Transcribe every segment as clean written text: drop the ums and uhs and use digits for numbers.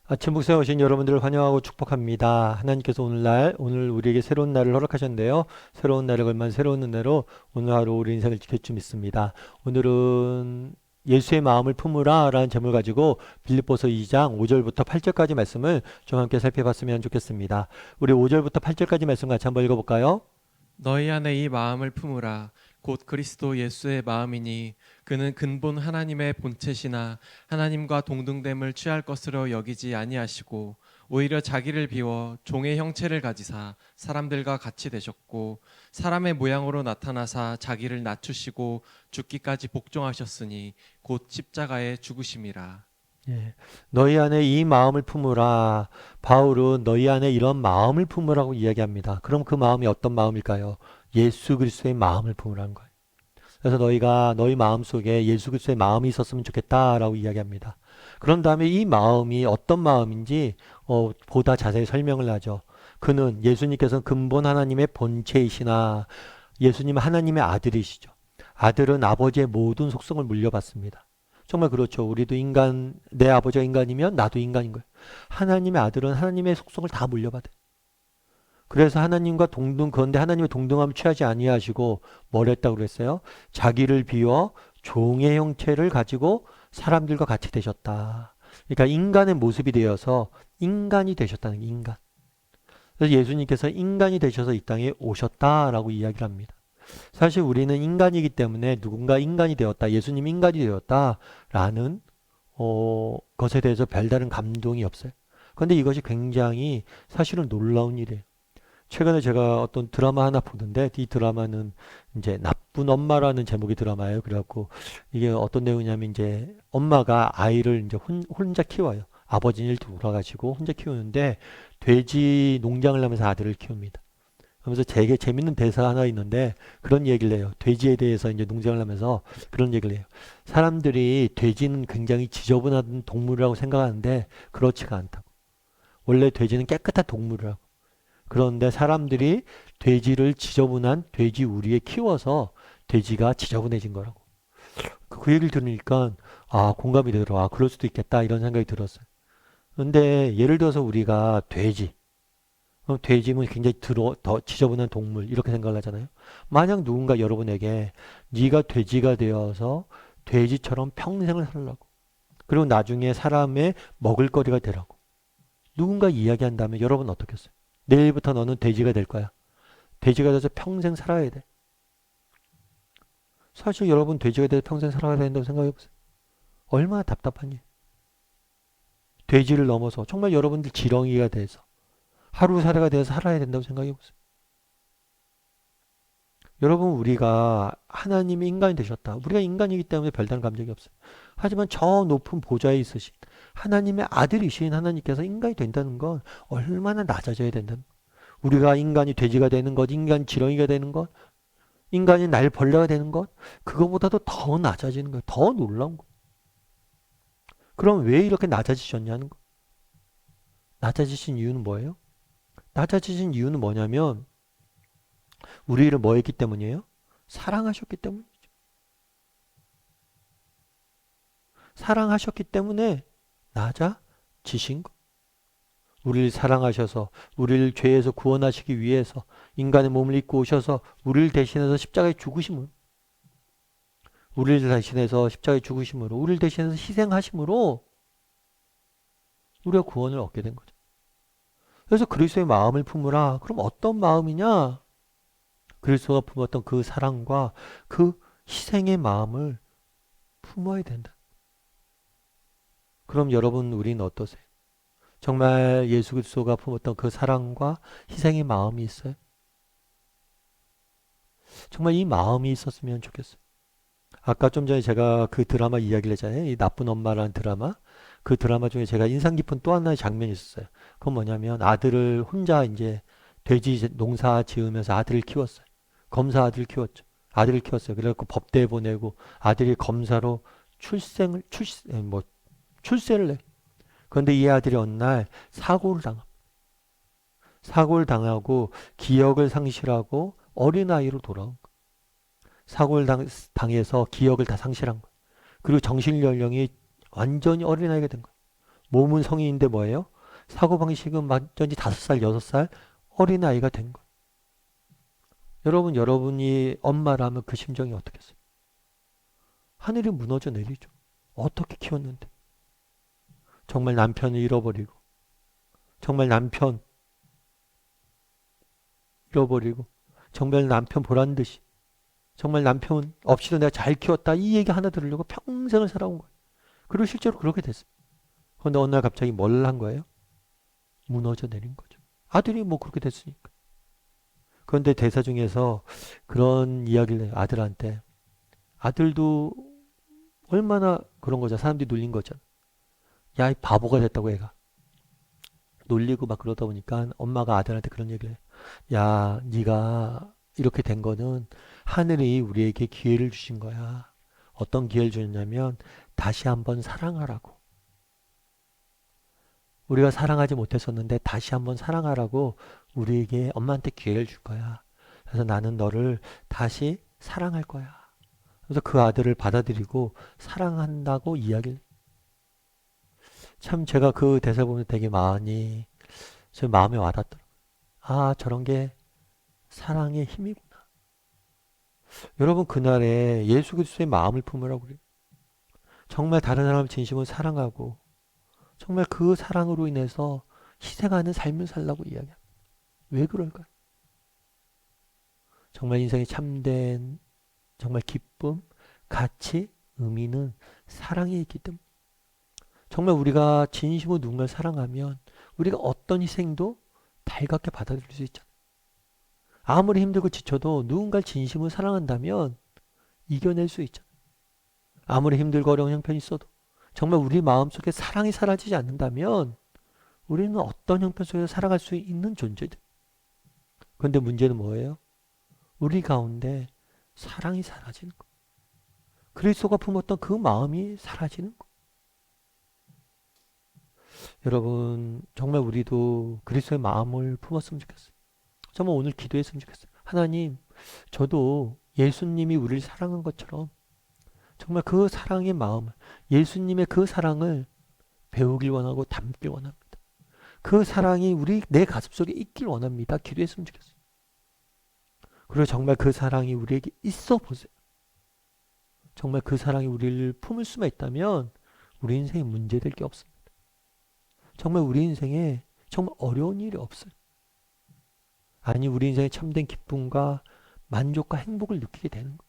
아침 목상에 오신 여러분들을 환영하고 축복합니다. 하나님께서 오늘 우리에게 새로운 날을 허락하셨는데요. 새로운 날을 걸만 새로운 은혜로 오늘 하루 우리 인생을 지킬 줄 믿습니다. 오늘은 예수의 마음을 품으라 라는 제목을 가지고 빌립보서 2장 5절부터 8절까지 말씀을 좀 함께 살펴봤으면 좋겠습니다. 우리 5절부터 8절까지 말씀 같이 한번 읽어볼까요? 너희 안에 이 마음을 품으라. 곧 그리스도 예수의 마음이니 그는 근본 하나님의 본체시나 하나님과 동등됨을 취할 것으로 여기지 아니하시고 오히려 자기를 비워 종의 형체를 가지사 사람들과 같이 되셨고 사람의 모양으로 나타나사 자기를 낮추시고 죽기까지 복종하셨으니 곧 십자가에 죽으심이라. 예. 너희 안에 이 마음을 품으라. 바울은 너희 안에 이런 마음을 품으라고 이야기합니다. 그럼 그 마음이 어떤 마음일까요? 예수 그리스도의 마음을 품으라는 거예요. 그래서 너희가 너희 마음 속에 예수 그리스도의 마음이 있었으면 좋겠다라고 이야기합니다. 그런 다음에 이 마음이 어떤 마음인지 보다 자세히 설명을 하죠. 그는 예수님께서는 근본 하나님의 본체이시나 예수님은 하나님의 아들이시죠. 아들은 아버지의 모든 속성을 물려받습니다. 정말 그렇죠. 우리도 인간, 내 아버지가 인간이면 나도 인간인 거예요. 하나님의 아들은 하나님의 속성을 다 물려받아요. 그래서 하나님과 그런데 하나님의 동등함을 취하지 아니하시고 뭘 했다고 그랬어요? 자기를 비워 종의 형체를 가지고 사람들과 같이 되셨다. 그러니까 인간의 모습이 되어서 인간이 되셨다는 게 인간. 그래서 예수님께서 인간이 되셔서 이 땅에 오셨다라고 이야기를 합니다. 사실 우리는 인간이기 때문에 누군가 인간이 되었다, 예수님 인간이 되었다라는 것에 대해서 별다른 감동이 없어요. 그런데 이것이 굉장히 사실은 놀라운 일이에요. 최근에 제가 어떤 드라마 하나 보는데 이 드라마는 이제 나쁜 엄마라는 제목의 드라마예요. 그래갖고 이게 어떤 내용이냐면 이제 엄마가 아이를 이제 혼자 키워요. 아버지는 일찍 돌아가시고 혼자 키우는데 돼지 농장을 하면서 아들을 키웁니다. 그러면서 되게 재밌는 대사 하나 있는데 그런 얘기를 해요. 돼지에 대해서 이제 농장을 하면서 그런 얘기를 해요. 사람들이 돼지는 굉장히 지저분한 동물이라고 생각하는데 그렇지가 않다고. 원래 돼지는 깨끗한 동물이라고. 그런데 사람들이 돼지를 지저분한 돼지 우리에 키워서 돼지가 지저분해진 거라고. 그 얘기를 들으니까 공감이 되더라고. 그럴 수도 있겠다 이런 생각이 들었어요. 근데 예를 들어서 우리가 돼지 그럼 돼지는 굉장히 더 지저분한 동물 이렇게 생각을 하잖아요. 만약 누군가 여러분에게 네가 돼지가 되어서 돼지처럼 평생을 살라고 그리고 나중에 사람의 먹을거리가 되라고 누군가 이야기한다면 여러분 어떻겠어요? 내일부터 너는 돼지가 될 거야. 돼지가 돼서 평생 살아야 돼. 사실 여러분 돼지가 돼서 평생 살아야 된다고 생각해보세요. 얼마나 답답한 일. 돼지를 넘어서 정말 여러분들 지렁이가 돼서 하루살이가 돼서 살아야 된다고 생각해보세요. 여러분 우리가 하나님이 인간이 되셨다. 우리가 인간이기 때문에 별다른 감정이 없어요. 하지만 저 높은 보좌에 있으신 하나님의 아들이신 하나님께서 인간이 된다는 건 얼마나 낮아져야 된다는 거예요. 우리가 인간이 돼지가 되는 것, 인간이 지렁이가 되는 것, 인간이 날벌레가 되는 것, 그거보다도 더 낮아지는 거예요. 더 놀라운 거예요. 그럼 왜 이렇게 낮아지셨냐는 거. 낮아지신 이유는 뭐예요? 낮아지신 이유는 뭐냐면 우리를 뭐 했기 때문이에요? 사랑하셨기 때문이죠. 사랑하셨기 때문에 낮아지신 거. 우리를 사랑하셔서 우리를 죄에서 구원하시기 위해서 인간의 몸을 입고 오셔서 우리를 대신해서 십자가에 죽으심으로 우리를 대신해서 십자가에 죽으심으로 우리를 대신해서 희생하심으로 우리가 구원을 얻게 된 거죠. 그래서 그리스도의 마음을 품으라. 그럼 어떤 마음이냐? 그리스도가 품었던 그 사랑과 그 희생의 마음을 품어야 된다. 그럼 여러분 우리는 어떠세요? 정말 예수 그리스도가 품었던 그 사랑과 희생의 마음이 있어요? 정말 이 마음이 있었으면 좋겠어요. 아까 좀 전에 제가 그 드라마 이야기를 했잖아요. 이 나쁜 엄마라는 드라마. 그 드라마 중에 제가 인상 깊은 또 하나의 장면이 있었어요. 그건 뭐냐면 아들을 혼자 이제 돼지 농사 지으면서 아들을 키웠어요. 검사 아들을 키웠죠. 아들을 키웠어요. 그래갖고 법대에 보내고 아들이 검사로 출세를 해. 그런데 이 아들이 어느 날 사고를 당하고 기억을 상실하고 어린아이로 돌아온 거예요. 당해서 기억을 다 상실한 거예요. 그리고 정신 연령이 완전히 어린아이가 된 거예요. 몸은 성인인데 뭐예요? 사고방식은 완전히 5살, 6살 어린아이가 된 거예요. 여러분, 여러분이 엄마라면 그 심정이 어떻겠어요? 하늘이 무너져 내리죠. 어떻게 키웠는데? 정말 남편을 잃어버리고, 정말 남편 잃어버리고, 정말 남편 보란 듯이, 정말 남편 없이도 내가 잘 키웠다. 이 얘기 하나 들으려고 평생을 살아온 거예요. 그리고 실제로 그렇게 됐어요. 그런데 어느 날 갑자기 뭘 한 거예요? 무너져 내린 거죠. 아들이 뭐 그렇게 됐으니까. 그런데 대사 중에서 그런 이야기를 해요. 아들한테. 아들도 얼마나 그런 거죠. 사람들이 놀린 거죠. 야, 이 바보가 됐다고 애가. 놀리고 막 그러다 보니까 엄마가 아들한테 그런 얘기를 해요. 야, 네가 이렇게 된 거는 하늘이 우리에게 기회를 주신 거야. 어떤 기회를 주냐면 다시 한번 사랑하라고. 우리가 사랑하지 못했었는데 다시 한번 사랑하라고 우리에게 엄마한테 기회를 줄 거야. 그래서 나는 너를 다시 사랑할 거야. 그래서 그 아들을 받아들이고 사랑한다고 이야기를. 참 제가 그 대사 보면 되게 많이 제 마음에 와닿더라고요. 아, 저런 게 사랑의 힘이구나. 여러분, 그날에 예수 그리스도의 마음을 품으라고 그래요. 정말 다른 사람을 진심으로 사랑하고 정말 그 사랑으로 인해서 희생하는 삶을 살라고 이야기합니다. 왜 그럴까요? 정말 인생의 참된 정말 기쁨, 가치, 의미는 사랑에 있기 때문에 정말 우리가 진심으로 누군가를 사랑하면 우리가 어떤 희생도 달갑게 받아들일 수 있잖아요. 아무리 힘들고 지쳐도 누군가를 진심으로 사랑한다면 이겨낼 수 있잖아요. 아무리 힘들고 어려운 형편이 있어도 정말 우리 마음속에 사랑이 사라지지 않는다면 우리는 어떤 형편 속에서 살아갈 수 있는 존재들. 그런데 문제는 뭐예요? 우리 가운데 사랑이 사라지는 거. 그리스도가 품었던 그 마음이 사라지는 거. 여러분, 정말 우리도 그리스도의 마음을 품었으면 좋겠어요. 정말 오늘 기도했으면 좋겠어요. 하나님, 저도 예수님이 우리를 사랑한 것처럼 정말 그 사랑의 마음을, 예수님의 그 사랑을 배우길 원하고 담길 원합니다. 그 사랑이 내 가슴 속에 있길 원합니다. 기도했으면 좋겠어요. 그리고 정말 그 사랑이 우리에게 있어 보세요. 정말 그 사랑이 우리를 품을 수만 있다면 우리 인생에 문제될 게 없습니다. 정말 우리 인생에 정말 어려운 일이 없어요. 아니, 우리 인생에 참된 기쁨과 만족과 행복을 느끼게 되는 거예요.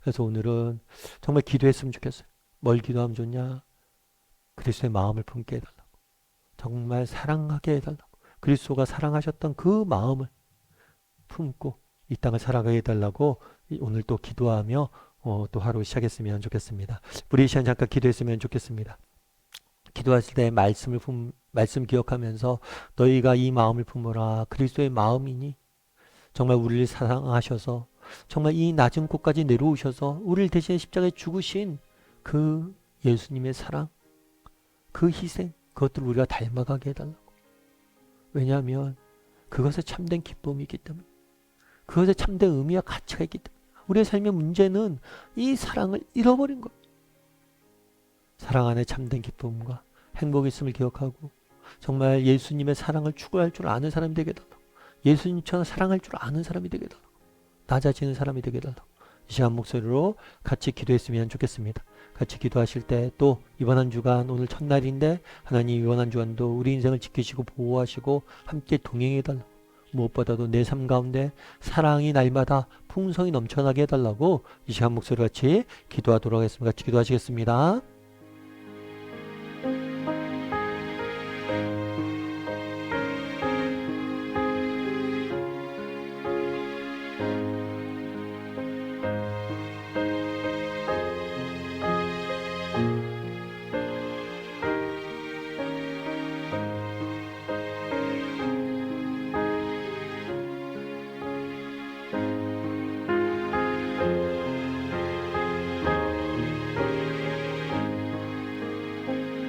그래서 오늘은 정말 기도했으면 좋겠어요. 뭘 기도하면 좋냐? 그리스도의 마음을 품게 해달라고. 정말 사랑하게 해달라고. 그리스도가 사랑하셨던 그 마음을 품고 이 땅을 살아가게 해달라고 오늘 또 기도하며 또 하루 시작했으면 좋겠습니다. 우리 이 시간 잠깐 기도했으면 좋겠습니다. 기도하실 때 말씀 기억하면서 너희가 이 마음을 품어라. 그리스도의 마음이니 정말 우리를 사랑하셔서 정말 이 낮은 곳까지 내려오셔서 우리를 대신해 십자가에 죽으신 그 예수님의 사랑, 그 희생, 그것들을 우리가 닮아가게 해달라고. 왜냐하면 그것에 참된 기쁨이기 때문에, 그것에 참된 의미와 가치가 있기 때문에 우리의 삶의 문제는 이 사랑을 잃어버린 것. 사랑 안에 참된 기쁨과 행복이 있음을 기억하고 정말 예수님의 사랑을 추구할 줄 아는 사람이 되게 해달라고. 예수님처럼 사랑할 줄 아는 사람이 되게 해달라고. 낮아지는 사람이 되게 해달라고. 이 시간 목소리로 같이 기도했으면 좋겠습니다. 같이 기도하실 때 또 이번 한 주간 오늘 첫날인데 하나님 이번 한 주간도 우리 인생을 지키시고 보호하시고 함께 동행해달라고. 무엇보다도 내 삶 가운데 사랑이 날마다 풍성이 넘쳐나게 해달라고 이 시간 목소리 같이 기도하도록 하겠습니다. 같이 기도하시겠습니다.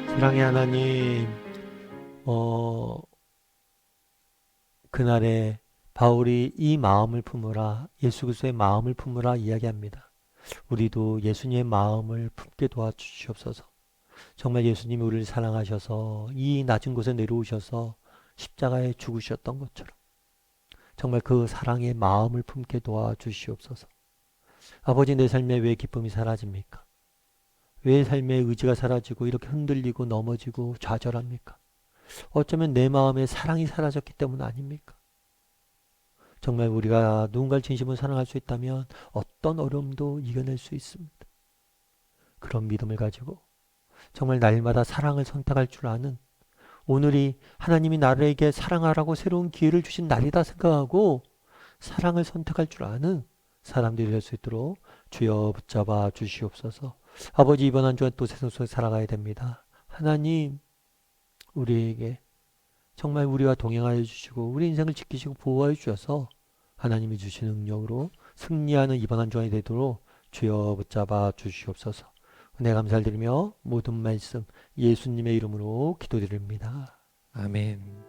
사랑의 하나님, 그날에 바울이 이 마음을 품으라, 예수 그리스도의 마음을 품으라 이야기합니다. 우리도 예수님의 마음을 품게 도와주시옵소서. 정말 예수님이 우리를 사랑하셔서 이 낮은 곳에 내려오셔서 십자가에 죽으셨던 것처럼 정말 그 사랑의 마음을 품게 도와주시옵소서. 아버지, 내 삶에 왜 기쁨이 사라집니까? 왜 삶의 의지가 사라지고 이렇게 흔들리고 넘어지고 좌절합니까? 어쩌면 내 마음에 사랑이 사라졌기 때문 아닙니까? 정말 우리가 누군가를 진심으로 사랑할 수 있다면 어떤 어려움도 이겨낼 수 있습니다. 그런 믿음을 가지고 정말 날마다 사랑을 선택할 줄 아는, 오늘이 하나님이 나에게 사랑하라고 새로운 기회를 주신 날이다 생각하고 사랑을 선택할 줄 아는 사람들이 될 수 있도록 주여 붙잡아 주시옵소서. 아버지, 이번 한 주간 또 세상 속에 살아가야 됩니다. 하나님, 우리에게 정말 우리와 동행하여 주시고 우리 인생을 지키시고 보호하여 주셔서 하나님이 주신 능력으로 승리하는 이번 한 주간이 되도록 주여 붙잡아 주시옵소서. 은혜 감사를 드리며 모든 말씀 예수님의 이름으로 기도드립니다. 아멘.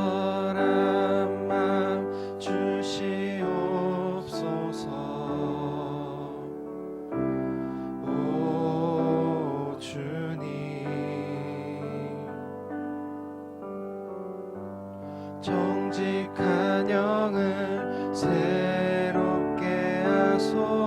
정결한 마음 주시옵소서. 오 주님, 정직한 영을 새롭게 하소서.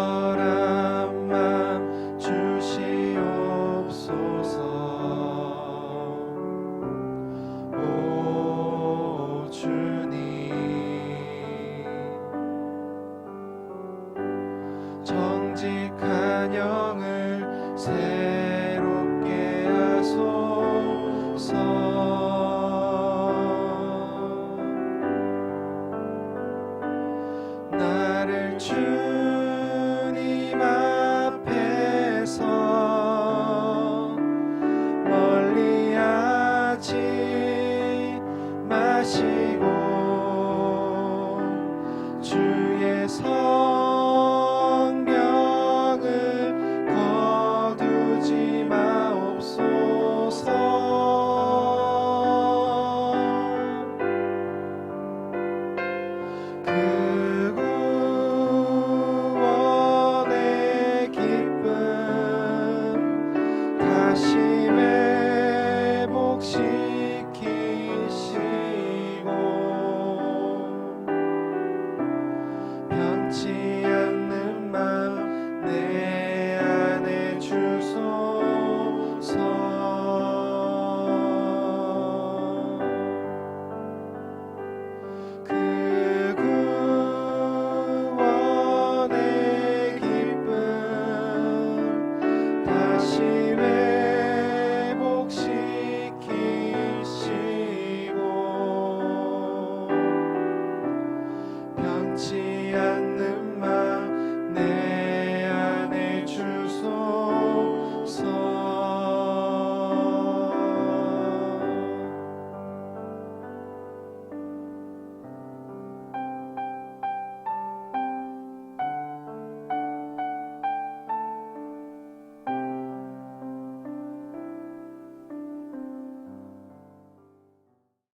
정결한 마음 주시옵소서. 오 주님, 정직한 영을 새롭게 하소서.